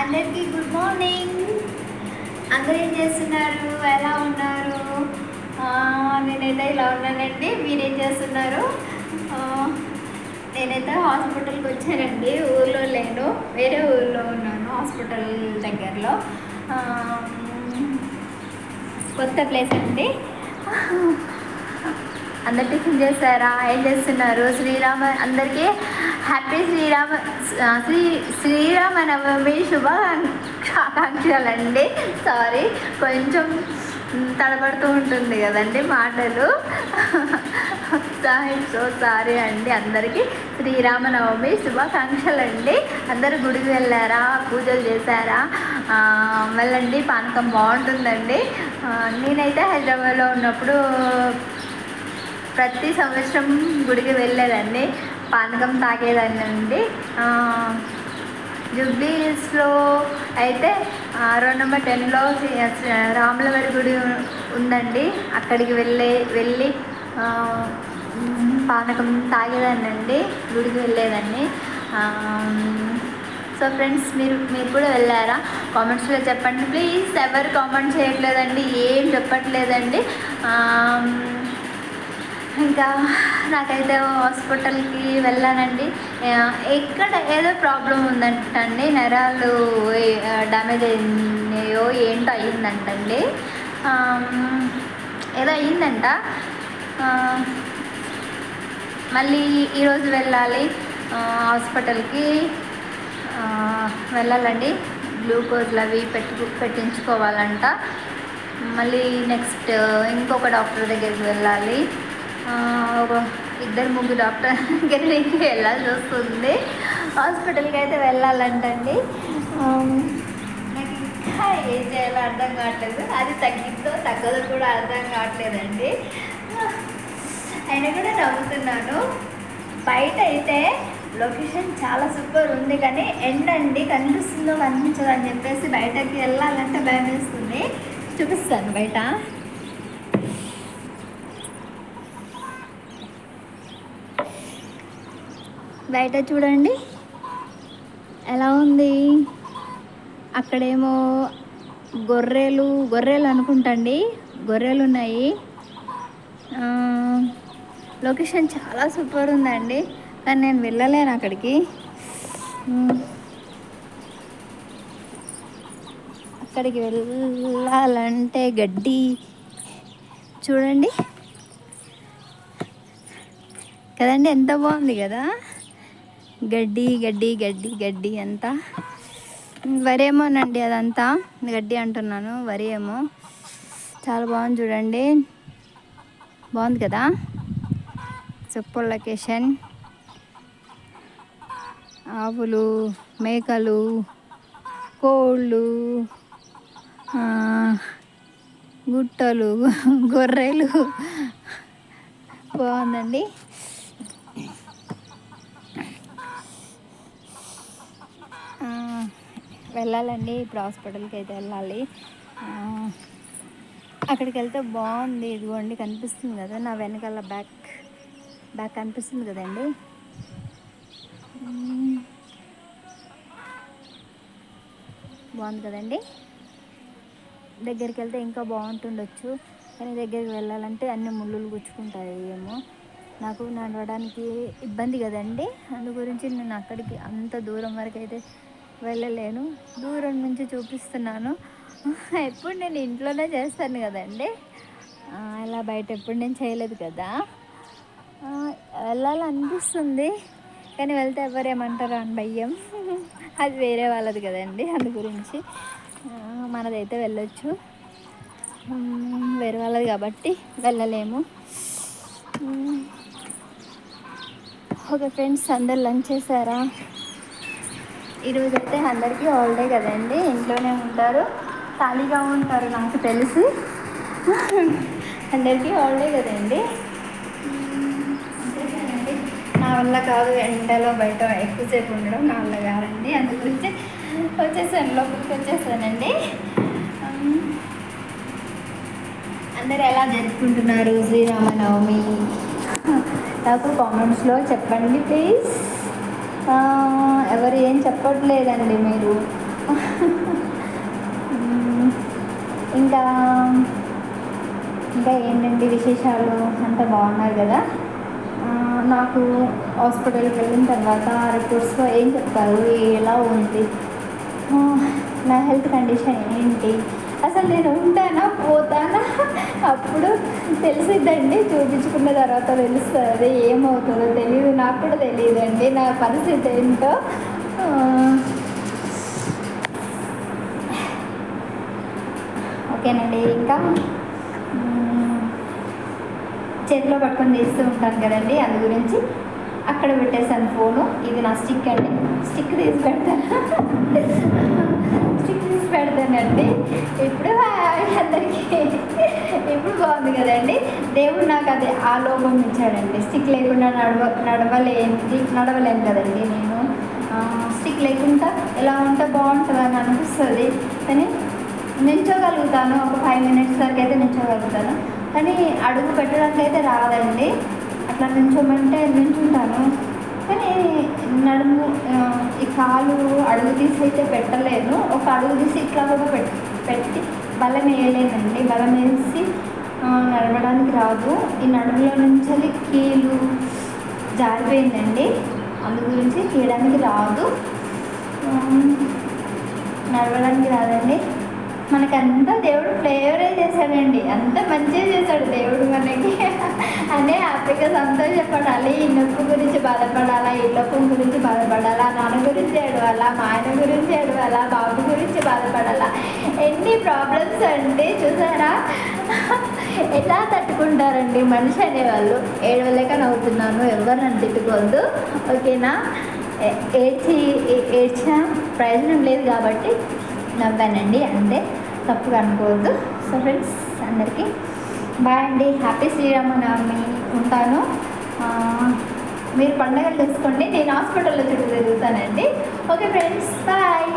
అందరికీ good morning. అందరూ ఏం చేస్తున్నారు, ఎలా ఉన్నారు? నేనైతే ఇలా ఉన్నానండి. మీరేం చేస్తున్నారు? నేనైతే హాస్పిటల్కి వచ్చానండి. ఊళ్ళో లేను, వేరే ఊళ్ళో ఉన్నాను, హాస్పిటల్ దగ్గరలో. కొత్త ప్లేస్ అండి. అందరు టిఫిన్ చేశారా? ఏం చేస్తున్నారు? అందరికీ హ్యాపీ శ్రీరామనవమి శుభాకాంక్షలండి. సారీ, కొంచెం తడబడుతూ ఉంటుంది కదండి మాటలు. సో సారీ అండి. అందరికీ శ్రీరామనవమి శుభాకాంక్షలండి. అందరూ గుడికి వెళ్ళారా? పూజలు చేశారా? వెళ్ళండి, పానకం బాగుంటుందండి. నేనైతే హైదరాబాద్లో ఉన్నప్పుడు ప్రతి సంవత్సరం గుడికి వెళ్ళేదాన్ని, పానకం తాగేదాన్ని. జూబ్లీ హిల్స్లో అయితే రోడ్ నెంబర్ 10లో రాములవారి గుడి ఉందండి. అక్కడికి వెళ్ళి పానకం తాగేదాన్ని, గుడికి వెళ్ళేదాన్ని. సో ఫ్రెండ్స్, మీరు కూడా వెళ్ళారా? కామెంట్స్లో చెప్పండి ప్లీజ్. ఎవరు కామెంట్ చేయట్లేదండి, ఏం చెప్పట్లేదండి. ఇంకా నాకైతే హాస్పిటల్కి వెళ్ళానండి. ఎక్కడ ఏదో ప్రాబ్లం ఉందంటండి, నరాలు డ్యామేజ్ అయినాయో ఏంటో అయ్యిందంటండి. ఏదో అయ్యిందంట. మళ్ళీ ఈరోజు వెళ్ళాలి హాస్పిటల్కి. వెళ్ళాలండి, గ్లూకోజ్లు అవి పెట్టించుకోవాలంట. మళ్ళీ నెక్స్ట్ ఇంకొక డాక్టర్ దగ్గరికి వెళ్ళాలి. ఒక 2-3 డాక్టర్ దగ్గరికి వెళ్ళాల్సి వస్తుంది. హాస్పిటల్కి అయితే వెళ్ళాలంటండి. నాకు ఇంకా ఏం చేయాలో అర్థం కావట్లేదు. అది తగ్గిందో తగ్గదో కూడా అర్థం కావట్లేదండి. అయినా కూడా నవ్వుతున్నాను. బయట అయితే లొకేషన్ చాలా సూపర్ ఉంది, కానీ ఎండండి, కనిపిస్తుందో కనిపించదో అని చెప్పేసి బయటకి వెళ్ళాలంటే భయం వేస్తుంది. చూపిస్తాను బయట. బయట చూడండి ఎలా ఉంది. అక్కడేమో గొర్రెలు అనుకుంటండి, గొర్రెలు ఉన్నాయి. లొకేషన్ చాలా సూపర్ ఉందండి, కానీ నేను వెళ్ళలేను అక్కడికి. అక్కడికి వెళ్ళాలంటే గడ్డి చూడండి కదండి, ఎంత బాగుంది కదా. గడ్డి గడ్డి గడ్డి గడ్డి అంతా వరేమోనండి, అదంతా గడ్డి అంటున్నాను, వరి ఏమో. చాలా బాగుంది చూడండి, బాగుంది కదా. Super location. ఆవులు, మేకలు, కోళ్ళు, గుట్టలు, గొర్రెలు, బాగుందండి. వెళ్ళాలండి ఇప్పుడు, హాస్పిటల్కి అయితే వెళ్ళాలి. అక్కడికి వెళ్తే బాగుంది. ఇదిగోండి కనిపిస్తుంది కదా నా వెనకాల, బ్యాక్ కనిపిస్తుంది కదండి. బాగుంది కదండి. దగ్గరికి వెళ్తే ఇంకా బాగుంటుండొచ్చు, కానీ దగ్గరికి వెళ్ళాలంటే అన్ని ముళ్ళులు గుచ్చుకుంటాయి ఏమో. నాకు నడవడానికి ఇబ్బంది కదండి, అందు గురించి నేను అక్కడికి అంత దూరం వరకు అయితే వెళ్ళలేను. దూరం నుంచి చూపిస్తున్నాను. ఎప్పుడు నేను ఇంట్లోనే చేస్తాను కదండి, ఇలా బయట ఎప్పుడు నేను చేయలేదు కదా. వెళ్ళాలనిపిస్తుంది, కానీ వెళ్తే ఎవరేమంటారో అని భయం. అది వేరే వాళ్ళది కదండి, అందు గురించి. మనదైతే వెళ్ళొచ్చు, వేరే వాళ్ళది కాబట్టి వెళ్ళలేము. ఓకే ఫ్రెండ్స్, అందరు లంచ్ చేశారా? ఈరోజు అయితే అందరికీ హాలిడే కదండి, ఇంట్లోనే ఉంటారు, ఖాళీగా ఉంటారు నాకు తెలిసి. అందరికీ హాలిడే కదండి. అంతేకానండి, నా వల్ల కాదు ఎండలో బయట ఎక్కువసేపు ఉండడం, నా వల్ల కాదండి. అందు గురించి లోపలికి వచ్చేసానండి. అందరు ఎలా జరుపుకుంటున్నారు శ్రీరామనవమి? నాకు కామెంట్స్లో చెప్పండి ప్లీజ్. ఎవరు ఏం చెప్పట్లేదండి మీరు. మ్మ్. ఇంకా ఇంకా ఏంటంటే విశేషాలు అంతా బాగున్నారు కదా. ఆ, నాకు హాస్పిటల్కి వెళ్ళిన తర్వాత రిపోర్ట్స్లో ఏం చెప్తారు, ఎలా ఉంది, ఆ, నా హెల్త్ కండిషన్ ఏంటి, అసలు నేను ఉంటానా పోతానా అప్పుడు తెలిసిద్దండి. చూపించుకున్న తర్వాత తెలుస్తుంది ఏమవుతుందో తెలియదు, నాకు కూడా తెలియదండి నా పరిస్థితి ఏంటో. ఆ, ఓకేనండి. ఇంకా చేతిలో పట్టుకొని తీస్తూ ఉంటాను కదండి, అందు గురించి అక్కడ పెట్టేసాను ఫోను. ఇది నా స్టిక్ అండి, స్టిక్ తీసి పెడతాను, స్టిక్ తీసి పెడతానండి. ఇప్పుడు అందరికీ ఇప్పుడు బాగుంది కదండి. దేవుడు నాకు అది ఆ లోపం ఇచ్చాడండి. స్టిక్ లేకుండా నడవలేను కదండి నేను. స్టిక్ లేకుండా ఎలా ఉంటే బాగుంటుందని అనిపిస్తుంది, కానీ నిల్చోగలుగుతాను. ఒక 5 మినిట్స్ వరకు అయితే నిల్చోగలుగుతాను, కానీ అడుగు పెట్టడానికి అయితే రాదండి. అట్లా నిల్చోమంటే నిల్చుంటాను, కానీ నడుము ఈ కాలు అడుగు తీసి అయితే పెట్టలేను. ఒక అడుగు తీసి ఇట్లా కూడా పెట్టి బలం వేయలేనండి. బలం వేసి నడవడానికి రాదు. ఈ నడుములో నుంచి కీలు జారిపోయిందండి, అందు గురించి తీయడానికి రాదు, నడవడానికి రాదండి. మనకంతా దేవుడు ఫేవరే చేశాడండి, అంత మంచిగా చేశాడు దేవుడు మనకి. అనే హ్యాపీగా సంతోషపడాలి. ఈ నొప్పి గురించి బాధపడాలా, ఈ లోపం గురించి బాధపడాలా, నాన్న గురించి ఏడవాలా, మా ఆయన గురించి ఏడవాలా, బాబు గురించి బాధపడాలా, ఎన్ని ప్రాబ్లమ్స్ అంటే చూసారా ఎలా తట్టుకుంటారండి మనిషి అనేవాళ్ళు. ఏడవలేక నవ్వుతున్నాను, ఎవరు నన్ను తిట్టుకోవద్దు, ఓకేనా. ఏడ్చిన ప్రయోజనం లేదు కాబట్టి నవ్వానండి, అంతే, తప్పుగా అనుకోవద్దు. సో ఫ్రెండ్స్ అందరికీ బాయ్ అండి, హ్యాపీ శ్రీరామనవమి. ఉంటాను. మీరు పండుగలు చేసుకోండి, నేను హాస్పిటల్లో చుట్టూ తిరుగుతానండి. Okay friends, bye.